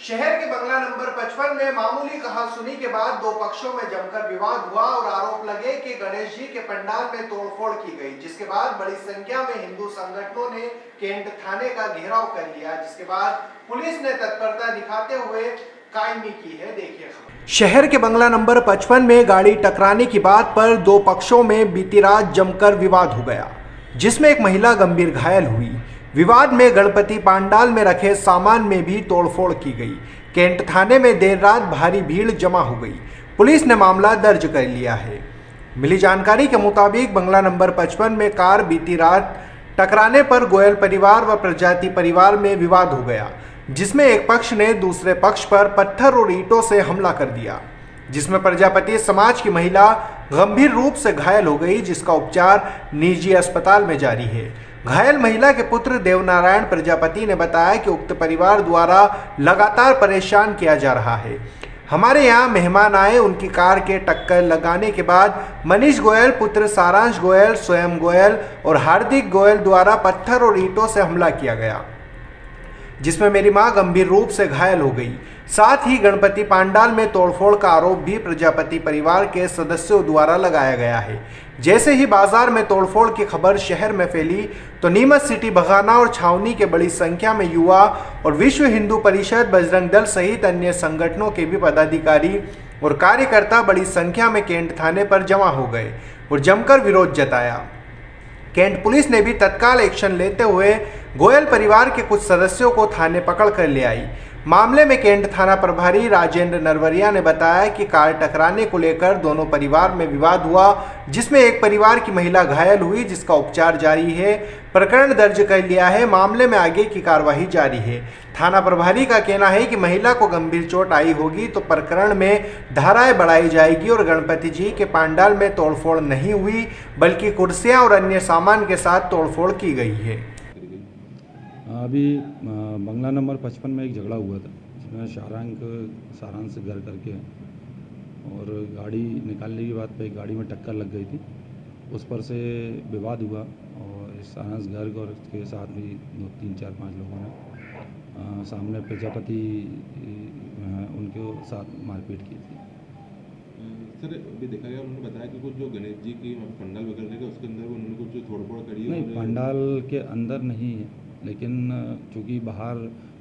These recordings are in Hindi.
शहर के बंगला नंबर 55 में मामूली कहासुनी के बाद दो पक्षों में जमकर विवाद हुआ और आरोप लगे कि गणेश जी के पंडाल में तोड़फोड़ की गई, जिसके बाद बड़ी संख्या में हिंदू संगठनों ने कैंट थाने का घेराव कर लिया, जिसके बाद पुलिस ने तत्परता दिखाते हुए कायमी की है। देखिए खबर। शहर के बंगला नंबर 55 में गाड़ी टकराने की बात पर दो पक्षों में बीती रात जमकर विवाद हो गया, जिसमें एक महिला गंभीर घायल हुई। विवाद में गणपति पंडाल में रखे सामान में भी तोड़फोड़ की गई। कैंट थाने में देर रात भारी भीड़ जमा हो गई। पुलिस ने मामला दर्ज कर लिया है। मिली जानकारी के मुताबिक बंगला नंबर 55 में कार बीती रात टकराने पर गोयल परिवार व प्रजाति परिवार में विवाद हो गया, जिसमें एक पक्ष ने दूसरे पक्ष पर पत्थर और ईंटों से हमला कर दिया, जिसमें प्रजापति समाज की महिला गंभीर रूप से घायल हो गई, जिसका उपचार निजी अस्पताल में जारी है। घायल महिला के पुत्र देवनारायण प्रजापति ने बताया कि उक्त परिवार द्वारा लगातार परेशान किया जा रहा है। हमारे यहाँ मेहमान आए, उनकी कार के टक्कर लगाने के बाद मनीष गोयल पुत्र सारांश गोयल, स्वयं गोयल और हार्दिक गोयल द्वारा पत्थर और ईंटों से हमला किया गया, जिसमें मेरी मां गंभीर रूप से घायल हो गई। साथ ही गणपति पंडाल में तोड़फोड़ का आरोप भी प्रजापति परिवार के सदस्यों द्वारा लगाया गया है। जैसे ही बाजार में तोड़फोड़ की खबर शहर में फैली तो नीमच सिटी, बघाना और छावनी के बड़ी संख्या में युवा और विश्व हिंदू परिषद, बजरंग दल सहित अन्य संगठनों के भी पदाधिकारी और कार्यकर्ता बड़ी संख्या में कैंट थाने पर जमा हो गए और जमकर विरोध जताया। कैंट पुलिस ने भी तत्काल एक्शन लेते हुए गोयल परिवार के कुछ सदस्यों को थाने पकड़ कर ले आई। मामले में कैंट थाना प्रभारी राजेंद्र नरवरिया ने बताया कि कार टकराने को लेकर दोनों परिवार में विवाद हुआ, जिसमें एक परिवार की महिला घायल हुई, जिसका उपचार जारी है। प्रकरण दर्ज कर लिया है। मामले में आगे की कार्रवाई जारी है। थाना प्रभारी का कहना है कि महिला को गंभीर चोट आई होगी तो प्रकरण में धाराएं बढ़ाई जाएगी और गणपति जी के पंडाल में तोड़फोड़ नहीं हुई, बल्कि कुर्सियां और अन्य सामान के साथ तोड़फोड़ की गई है। अभी बंगला नंबर 55 में एक झगड़ा हुआ था, जिसमें सारांश घर करके और गाड़ी निकालने की बात पे एक गाड़ी में टक्कर लग गई थी। उस पर से विवाद हुआ और सारांश घर और उसके साथ भी 2, 3, 4, 5 लोगों ने सामने प्रजापति उनके साथ मारपीट की थी। सर, अभी देखा गया उन्होंने बताया कि कुछ जो गणेश जी की पंडाल वगैरह देखा उसके अंदर उन्होंने कुछ तोड़फोड़ करी है। नहीं, पंडाल के अंदर नहीं है, लेकिन चूँकि बाहर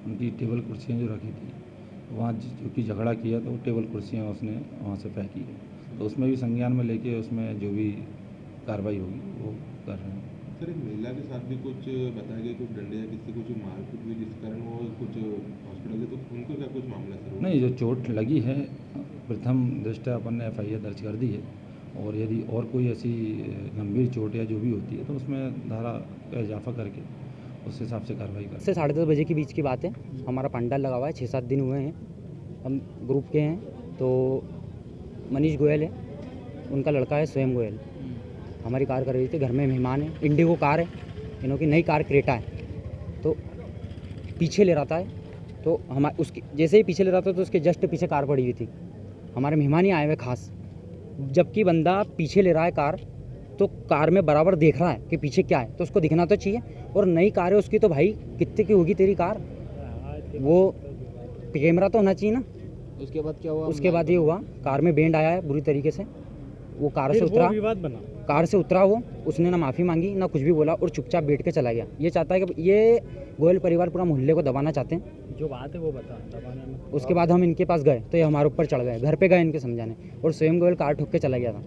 उनकी टेबल कुर्सियाँ जो रखी थी वहाँ जो कि झगड़ा किया तो वो टेबल कुर्सियाँ उसने वहाँ से फेंकी है, तो उसमें भी संज्ञान में लेके उसमें जो भी कार्रवाई होगी वो कर रहे हैं। सर, एक महिला के साथ भी कुछ बताया गया, कुछ डंडे या किसी कुछ मारपीट हुई जिस कारण वो कुछ हॉस्पिटल गए, तो उनको क्या कुछ मामला सर? नहीं, जो चोट लगी है प्रथम दृष्टया अपन ने FIR दर्ज कर दी है और यदि और कोई ऐसी गंभीर चोट या जो भी होती है तो उसमें धारा का इजाफा करके उस हिसाब से कार्रवाई कर। से 10:30 बजे के बीच की बात है। हमारा पंडाल लगा हुआ है, 6-7 दिन हुए हैं, हम ग्रुप के हैं। तो मनीष गोयल है, उनका लड़का है स्वयं गोयल। हमारी कार कर रही थी, घर में मेहमान है, इंडिगो कार है, इन्हों की नई कार क्रेटा है। तो पीछे ले रहा था, तो हम उसकी जैसे ही पीछे ले रहा था तो उसके जस्ट पीछे कार पड़ी हुई थी। हमारे मेहमान ही आए हुए खास, जबकि बंदा पीछे ले रहा है कार, तो कार में बराबर देख रहा है कि पीछे क्या है, तो उसको दिखना तो चाहिए। और नई कार है उसकी, तो भाई कितने की होगी तेरी कार, वो कैमरा तो होना चाहिए ना। उसके बाद क्या हुआ? उसके बाद ये हुआ, कार में बैंड आया है बुरी तरीके से, वो कार से उतरा, कार से उतरा वो, उसने ना माफ़ी मांगी ना कुछ भी बोला और चुपचाप बैठ के चला गया। ये चाहता है कि ये गोयल परिवार पूरा मोहल्ले को दबाना चाहते हैं। जो बात है वो बता दबाने में। उसके बाद हम इनके पास गए तो ये हमारे ऊपर चढ़ गए, घर पे गए इनके समझाने, और स्वयं गोयल कार ठोक के चला गया था।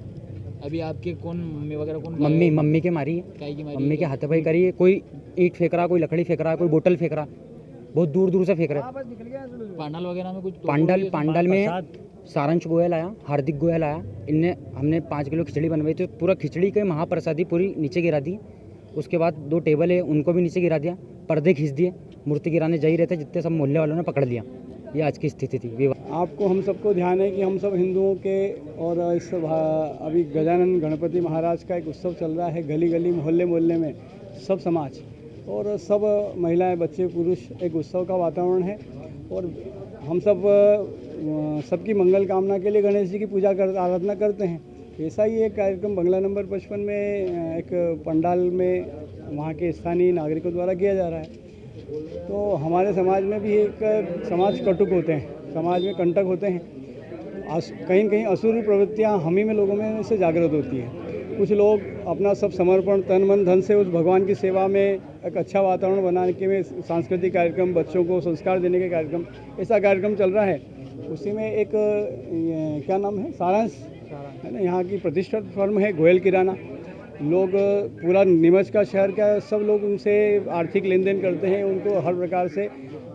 अभी आपके कौन मम्मी वगैरह कौन? मम्मी के मारी है, मम्मी के हाथापाई करी है। कोई ईंट फेंक रहा, कोई लकड़ी फेंक रहा, कोई बोतल फेंक रहा, बहुत दूर दूर से फेंक रहे। पंडाल वगैरह में कुछ पंडाल में सारांश गोयल आया, हार्दिक गोयल आया, हमने 5 किलो खिचड़ी बनवाई थी, पूरा खिचड़ी के महाप्रसादी पूरी नीचे गिरा दी। उसके बाद 2 टेबल है उनको भी नीचे गिरा दिया, पर्दे खींच दिए, मूर्ति गिराने जा ही रहे थे, जितने सब मोहल्ले वालों ने पकड़ लिया। ये आज की स्थिति थी। आपको हम सबको ध्यान है कि हम सब हिंदुओं के और इस अभी गजानन गणपति महाराज का एक उत्सव चल रहा है, गली गली मोहल्ले मोहल्ले में सब समाज और सब महिलाएं, बच्चे, पुरुष, एक उत्सव का वातावरण है और हम सब सबकी मंगल कामना के लिए गणेश जी की पूजा आराधना करते हैं। ऐसा ही एक कार्यक्रम बंगला नंबर 55 में एक पंडाल में वहाँ के स्थानीय नागरिकों द्वारा किया जा रहा है। तो हमारे समाज में भी एक समाज कटुक होते हैं, समाज में कंटक होते हैं। कहीं कहीं असुरी प्रवृत्तियाँ हम ही में लोगों में से जागृत होती हैं। कुछ लोग अपना सब समर्पण तन मन धन से उस भगवान की सेवा में एक अच्छा वातावरण बनाने के में सांस्कृतिक कार्यक्रम, बच्चों को संस्कार देने के कार्यक्रम, ऐसा कार्यक्रम चल रहा है। उसी में एक क्या नाम है, सारांश है ना, यहाँ की प्रतिष्ठित फर्म है गोयल किराना। लोग पूरा नीमच का शहर का सब लोग उनसे आर्थिक लेन देन करते हैं। उनको हर प्रकार से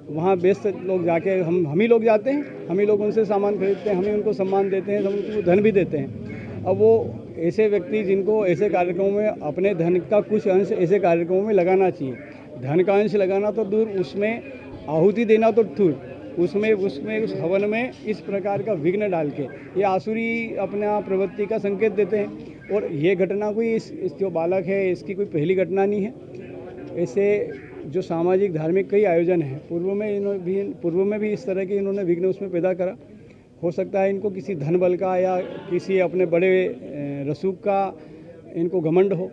वहाँ व्यस्त लोग जाके हम ही लोग जाते हैं, हम ही लोग उनसे सामान खरीदते हैं, हम ही उनको सम्मान देते हैं, हम उनको धन भी देते हैं। अब वो ऐसे व्यक्ति जिनको ऐसे कार्यक्रमों में अपने धन का कुछ अंश ऐसे कार्यक्रमों में लगाना चाहिए। धन का अंश लगाना तो दूर, उसमें आहुति देना तो दूर, उसमें उस हवन में इस प्रकार का विघ्न डाल के ये आसुरी अपना प्रवृत्ति का संकेत देते हैं। और ये घटना कोई इस जो बालक है इसकी कोई पहली घटना नहीं है। ऐसे जो सामाजिक धार्मिक कई आयोजन हैं, पूर्व में भी इस तरह के इन्होंने विघ्न उसमें पैदा करा। हो सकता है इनको किसी धन बल का या किसी अपने बड़े रसूख का इनको घमंड हो।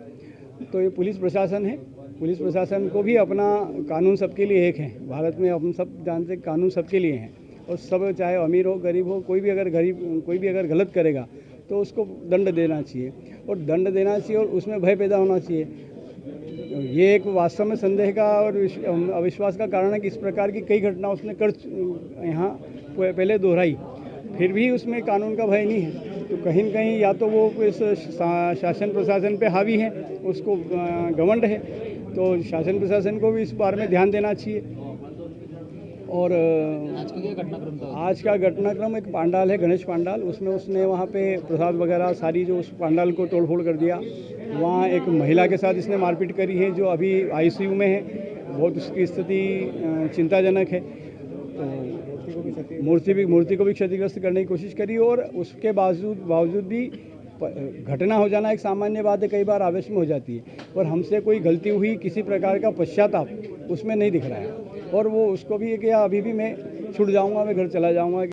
तो ये पुलिस प्रशासन है, पुलिस प्रशासन को भी अपना कानून सबके लिए एक है। भारत में हम सब जानते हैं कानून सबके लिए हैं, और सब चाहे अमीर हो गरीब हो, कोई भी अगर गलत करेगा तो उसको दंड देना चाहिए, और दंड देना चाहिए और उसमें भय पैदा होना चाहिए। ये एक वास्तव में संदेह का और अविश्वास का कारण है कि इस प्रकार की कई घटना उसने यहाँ पहले दोहराई, फिर भी उसमें कानून का भय नहीं है। तो कहीं न कहीं या तो वो इस शासन प्रशासन पे हावी है, उसको घमंड है, तो शासन प्रशासन को भी इस बारे में ध्यान देना चाहिए। और आज का क्या घटनाक्रम था? आज का घटनाक्रम एक पांडाल है, गणेश पांडाल, उसमें उसने वहाँ पे प्रसाद वगैरह सारी जो उस पांडाल को तोड़फोड़ कर दिया। वहाँ एक महिला के साथ इसने मारपीट करी है जो अभी आईसीयू में है, बहुत उसकी स्थिति चिंताजनक है। तो मूर्ति को भी क्षतिग्रस्त करने की कोशिश करी, और उसके बावजूद भी घटना हो जाना एक सामान्य बात है, कई बार आवेश में हो जाती है, और हमसे कोई गलती हुई किसी प्रकार का पश्चाताप उसमें नहीं दिख रहा है। और वो उसको भी कि अभी भी मैं छूट जाऊंगा, मैं घर चला जाऊंगा।